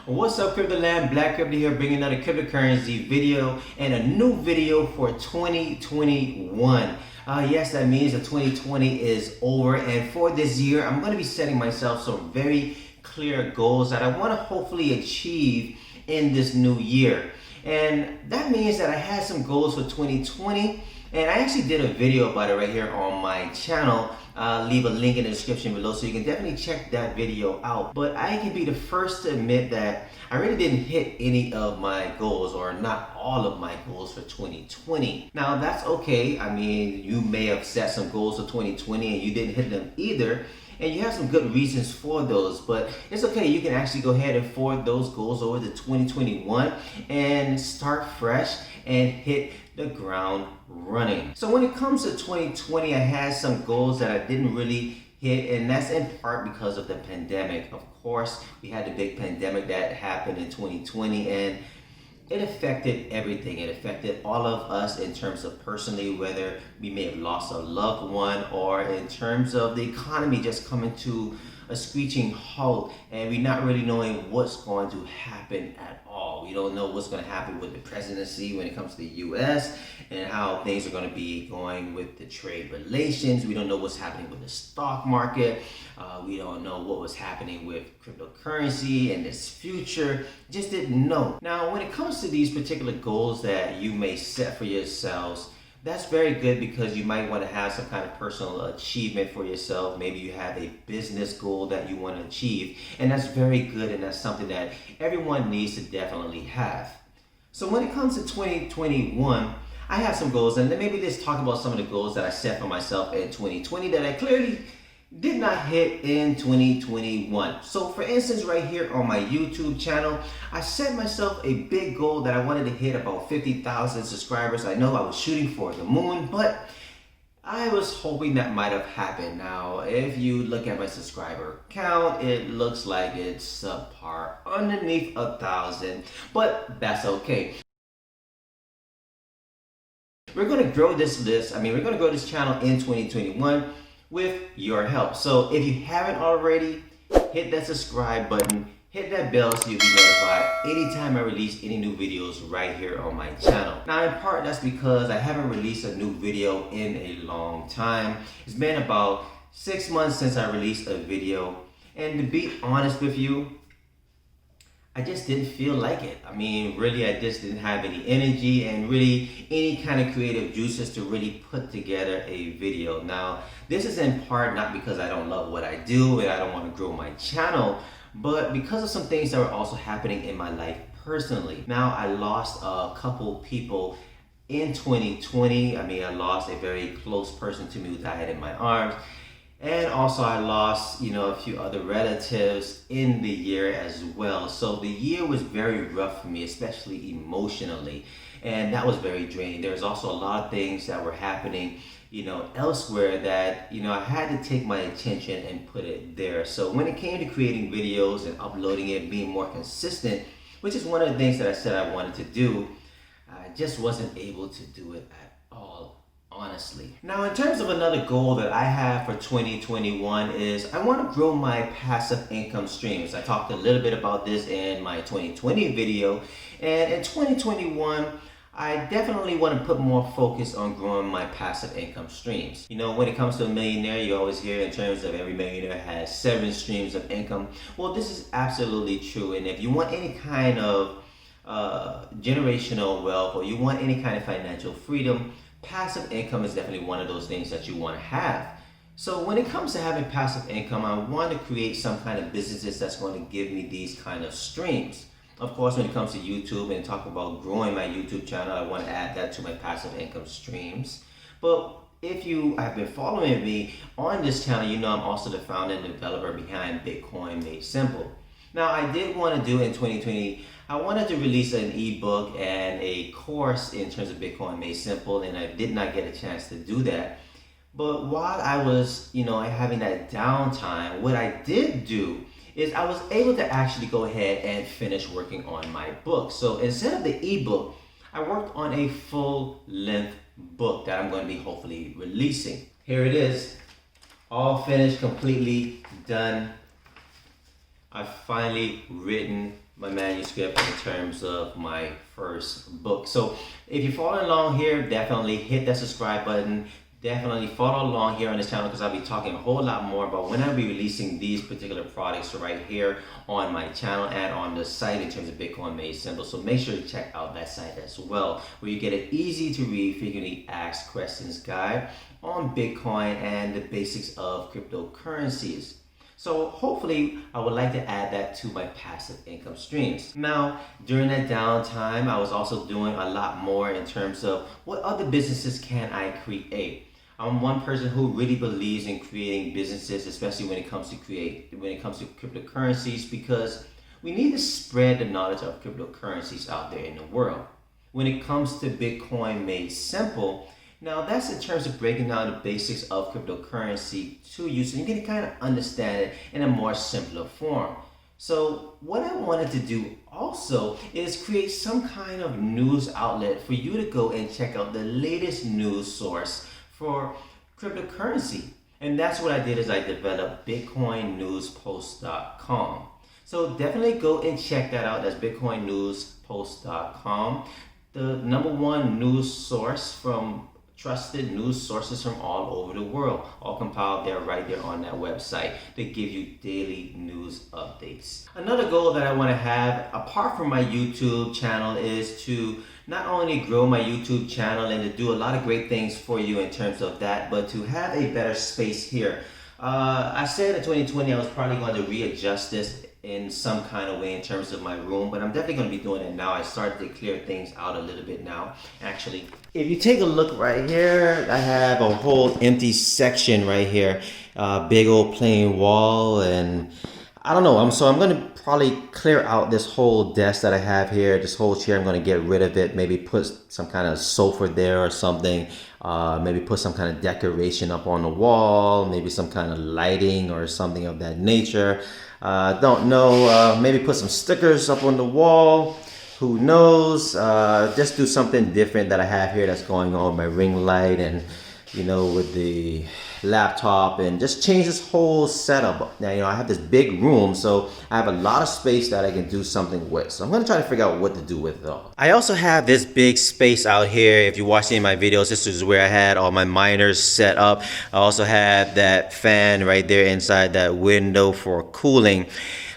What's up, Crypto Land? Black Crypto here, bringing another cryptocurrency video and a new video for 2021. Yes, that means that 2020 is over, and for this year, I'm going to be setting myself some very clear goals that I want to hopefully achieve in this new year. And that means that I had some goals for 2020, and I actually did a video about it right here on my channel. Leave a link in the description below so you can definitely check that video out. But I can be the first to admit that I really didn't hit any of my goals, or not all of my goals for 2020. Now that's okay. I mean, you may have set some goals for 2020 and you didn't hit them either, and you have some good reasons for those, but it's okay. You can actually go ahead and forward those goals over to 2021 and start fresh and hit the ground running. So when it comes to 2020, I had some goals that I didn't really hit, and that's in part because of the pandemic. Of course, we had the big pandemic that happened in 2020, and it affected everything. It affected all of us in terms of personally, whether we may have lost a loved one, or in terms of the economy just coming to a screeching halt, and we're not really knowing what's going to happen at all. We don't know what's going to happen with the presidency when it comes to the US, and how things are going to be going with the trade relations. We don't know what's happening with the stock market. We don't know what was happening with cryptocurrency and its future. Just didn't know. Now, when it comes to these particular goals that you may set for yourselves, that's very good, because you might want to have some kind of personal achievement for yourself. Maybe you have a business goal that you want to achieve, and that's very good, and that's something that everyone needs to definitely have. So when it comes to 2021, I have some goals, and then maybe let's talk about some of the goals that I set for myself in 2020 that I clearly did not hit in 2021. So for instance, right here on my YouTube channel, I set myself a big goal that I wanted to hit about 50,000 subscribers. I know I was shooting for the moon, but I was hoping that might have happened. Now, if you look at my subscriber count, it looks like it's subpar, underneath 1,000, but that's okay. We're going to grow this we're going to grow this channel in 2021 with your help. So if you haven't already, hit that subscribe button, hit that bell so you'll be notified anytime I release any new videos right here on my channel. Now, in part, that's because I haven't released a new video in a long time. It's been about 6 months since I released a video, and to be honest with you, I just didn't feel like it. I mean, really, I just didn't have any energy and really any kind of creative juices to really put together a video. Now, this is in part not because I don't love what I do and I don't want to grow my channel, but because of some things that were also happening in my life personally. Now, I lost a couple people in 2020. I mean, I lost a very close person to me who died in my arms. And also I lost, a few other relatives in the year as well. So the year was very rough for me, especially emotionally. And that was very draining. There was also a lot of things that were happening, elsewhere that, I had to take my attention and put it there. So when it came to creating videos and uploading it, being more consistent, which is one of the things that I said I wanted to do, I just wasn't able to do it at all, honestly. Now, in terms of another goal that I have for 2021 is I want to grow my passive income streams. I talked a little bit about this in my 2020 video, and in 2021, I definitely want to put more focus on growing my passive income streams. When it comes to a millionaire, you always hear in terms of every millionaire has 7 streams of income. Well, this is absolutely true, and if you want any kind of generational wealth, or you want any kind of financial freedom, passive income is definitely one of those things that you want to have. So when it comes to having passive income, I want to create some kind of businesses that's going to give me these kind of streams. Of course, when it comes to YouTube and talk about growing my YouTube channel, I want to add that to my passive income streams. But if you have been following me on this channel, I'm also the founder and developer behind Bitcoin Made Simple. Now, I did want to do in 2020, I wanted to release an ebook and a course in terms of Bitcoin Made Simple, and I did not get a chance to do that. But while I was, having that downtime, what I did do is I was able to actually go ahead and finish working on my book. So instead of the ebook, I worked on a full-length book that I'm going to be hopefully releasing. Here it is, all finished, completely done. I've finally written my manuscript in terms of my first book. So if you're following along here, definitely hit that subscribe button. Definitely follow along here on this channel because I'll be talking a whole lot more about when I'll be releasing these particular products right here on my channel and on the site in terms of Bitcoin Made Simple. So make sure to check out that site as well, where you get an easy to read, frequently asked questions guide on Bitcoin and the basics of cryptocurrencies. So hopefully I would like to add that to my passive income streams. Now, during that downtime, I was also doing a lot more in terms of what other businesses can I create. I'm one person who really believes in creating businesses, especially when it comes to cryptocurrencies, because we need to spread the knowledge of cryptocurrencies out there in the world. When it comes to Bitcoin Made Simple, now that's in terms of breaking down the basics of cryptocurrency to you so you can kind of understand it in a more simpler form. So what I wanted to do also is create some kind of news outlet for you to go and check out the latest news source for cryptocurrency. And that's what I did is I developed bitcoinnewspost.com. So definitely go and check that out. That's bitcoinnewspost.com. The #1 news source from trusted news sources from all over the world, all compiled there right there on that website to give you daily news updates. Another goal that I want to have apart from my YouTube channel is to not only grow my YouTube channel and to do a lot of great things for you in terms of that, but to have a better space here. I said in 2020 I was probably going to readjust this in some kind of way in terms of my room, but I'm definitely going to be doing it now. I started to clear things out a little bit now, actually. If you take a look right here, I have a whole empty section right here, big old plain wall, and I don't know. I'm going to probably clear out this whole desk that I have here, this whole chair. I'm going to get rid of it, maybe put some kind of sofa there or something, maybe put some kind of decoration up on the wall, maybe some kind of lighting or something of that nature. Don't know, maybe put some stickers up on the wall, who knows, just do something different that I have here that's going on, my ring light and, you know, with the laptop, and just change this whole setup. Now, you know, I have this big room, so I have a lot of space that I can do something with. So I'm going to try to figure out what to do with it all. I also have this big space out here. If you watch any of my videos, this is where I had all my miners set up. I also have that fan right there inside that window for cooling.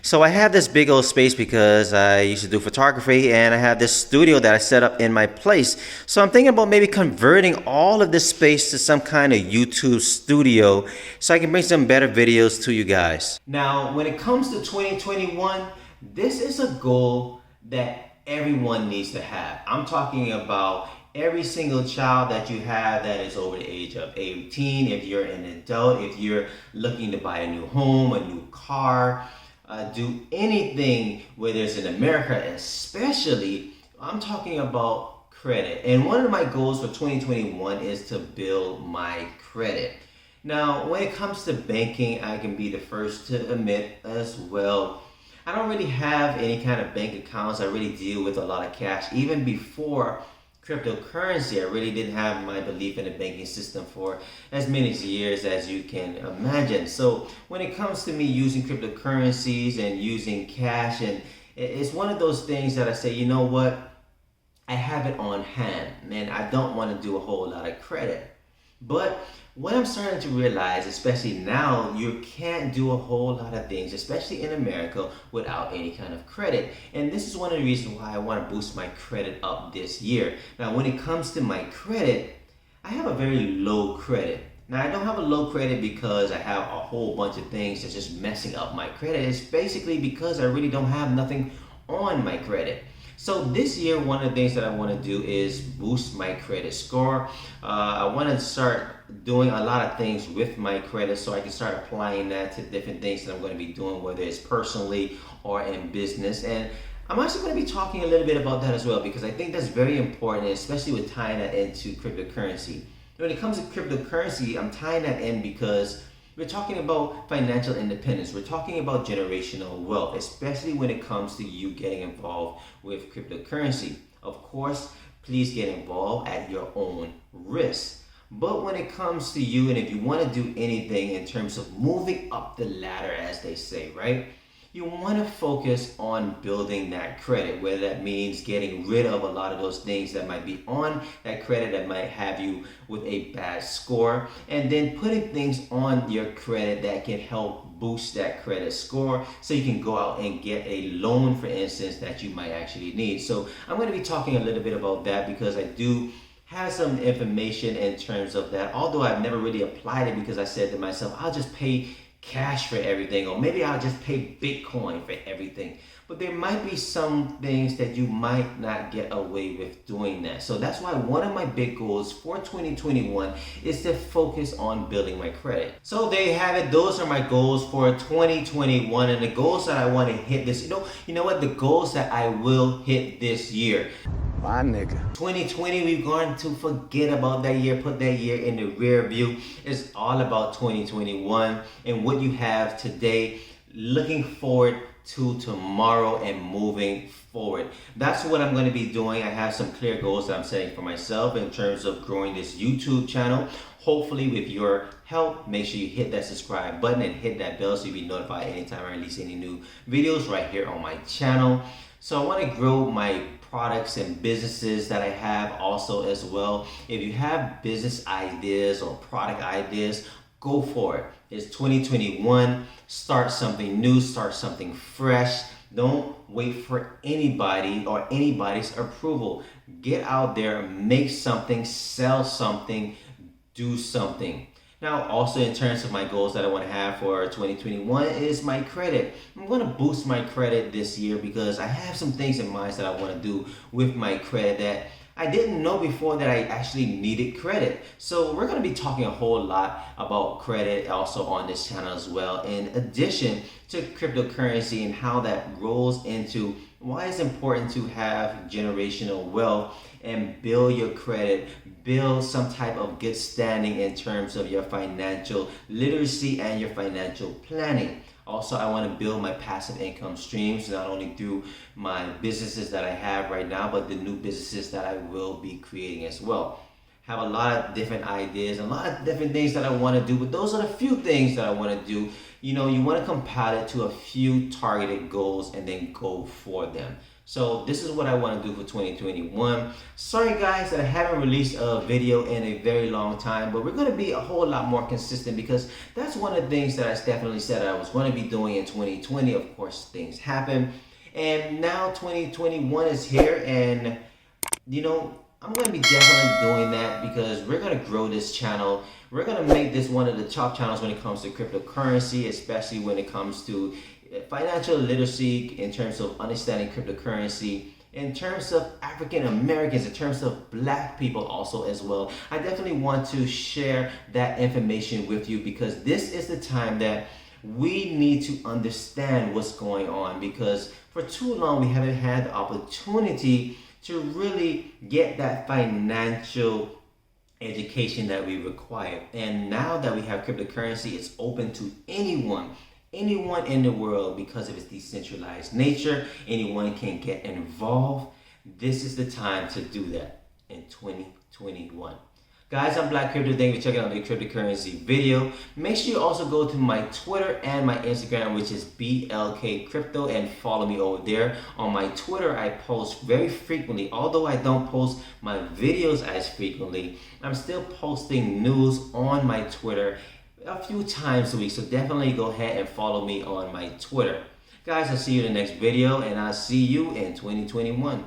So I have this big old space because I used to do photography, and I have this studio that I set up in my place. So I'm thinking about maybe converting all of this space to some kind of YouTube studio so I can bring some better videos to you guys. Now, when it comes to 2021, this is a goal that everyone needs to have. I'm talking about every single child that you have that is over the age of 18, if you're an adult, if you're looking to buy a new home, a new car, do anything, whether it's in America especially, I'm talking about credit. And one of my goals for 2021 is to build my credit. Now, when it comes to banking, I can be the first to admit as well, I don't really have any kind of bank accounts. I really deal with a lot of cash. Even before cryptocurrency, I really didn't have my belief in the banking system for as many years as you can imagine. So when it comes to me using cryptocurrencies and using cash, and it's one of those things that I say, you know what, I have it on hand, and I don't want to do a whole lot of credit. But what I'm starting to realize, especially now, you can't do a whole lot of things, especially in America, without any kind of credit. And this is one of the reasons why I want to boost my credit up this year. Now, when it comes to my credit, I have a very low credit. Now, I don't have a low credit because I have a whole bunch of things that's just messing up my credit. It's basically because I really don't have nothing on my credit. So this year, one of the things that I want to do is boost my credit score. I want to start doing a lot of things with my credit so I can start applying that to different things that I'm going to be doing, whether it's personally or in business. And I'm actually going to be talking a little bit about that as well, because I think that's very important, especially with tying that into cryptocurrency. When it comes to cryptocurrency, I'm tying that in because we're talking about financial independence. We're talking about generational wealth, especially when it comes to you getting involved with cryptocurrency. Of course, please get involved at your own risk. But when it comes to you, and if you want to do anything in terms of moving up the ladder, as they say, right? you want to focus on building that credit, whether that means getting rid of a lot of those things that might be on that credit that might have you with a bad score, and then putting things on your credit that can help boost that credit score so you can go out and get a loan, for instance, that you might actually need. So I'm going to be talking a little bit about that because I do have some information in terms of that, although I've never really applied it because I said to myself, I'll just pay cash for everything, or maybe I'll just pay Bitcoin for everything. But there might be some things that you might not get away with doing that. So that's why one of my big goals for 2021 is to focus on building my credit. So there you have it. Those are my goals for 2021, and the goals that I want to hit this. You know what? The goals that I will hit this year. My nigga. 2020, we're going to forget about that year, put that year in the rear view. It's all about 2021 and what you have today, looking forward to tomorrow and moving forward. That's what I'm going to be doing. I have some clear goals that I'm setting for myself in terms of growing this YouTube channel. Hopefully with your help, make sure you hit that subscribe button and hit that bell so you'll be notified anytime I release any new videos right here on my channel. So I want to grow my products and businesses that I have also as well. If you have business ideas or product ideas, go for it. It's 2021. Start something new, start something fresh. Don't wait for anybody or anybody's approval. Get out there, make something, sell something, do something. Now, also in terms of my goals that I want to have for 2021 is my credit. I'm going to boost my credit this year because I have some things in mind that I want to do with my credit that I didn't know before that I actually needed credit. So we're going to be talking a whole lot about credit also on this channel as well, in addition to cryptocurrency and how that rolls into why it's important to have generational wealth and build your credit, build some type of good standing in terms of your financial literacy and your financial planning. Also, I want to build my passive income streams, not only through my businesses that I have right now, but the new businesses that I will be creating as well. Have a lot of different ideas, a lot of different things that I want to do, but those are the few things that I want to do. You want to compile it to a few targeted goals and then go for them. So this is what I want to do for 2021. Sorry guys that I haven't released a video in a very long time, but we're going to be a whole lot more consistent because that's one of the things that I definitely said I was going to be doing in 2020. Of course, things happen. And now 2021 is here, and I'm going to be definitely doing that because we're going to grow this channel. We're going to make this one of the top channels when it comes to cryptocurrency, especially when it comes to financial literacy, in terms of understanding cryptocurrency, in terms of African Americans, in terms of Black people also as well. I definitely want to share that information with you because this is the time that we need to understand what's going on, because for too long we haven't had the opportunity to really get that financial education that we require. And now that we have cryptocurrency, it's open to anyone in the world because of its decentralized nature. Anyone can get involved. This is the time to do that in 2021. Guys, I'm Black Crypto. Thank you for checking out the cryptocurrency video. Make sure you also go to my Twitter and my Instagram, which is BLK Crypto, and follow me over there. On my Twitter, I post very frequently. Although I don't post my videos as frequently, I'm still posting news on my Twitter a few times a week. So definitely go ahead and follow me on my Twitter. Guys, I'll see you in the next video, and I'll see you in 2021.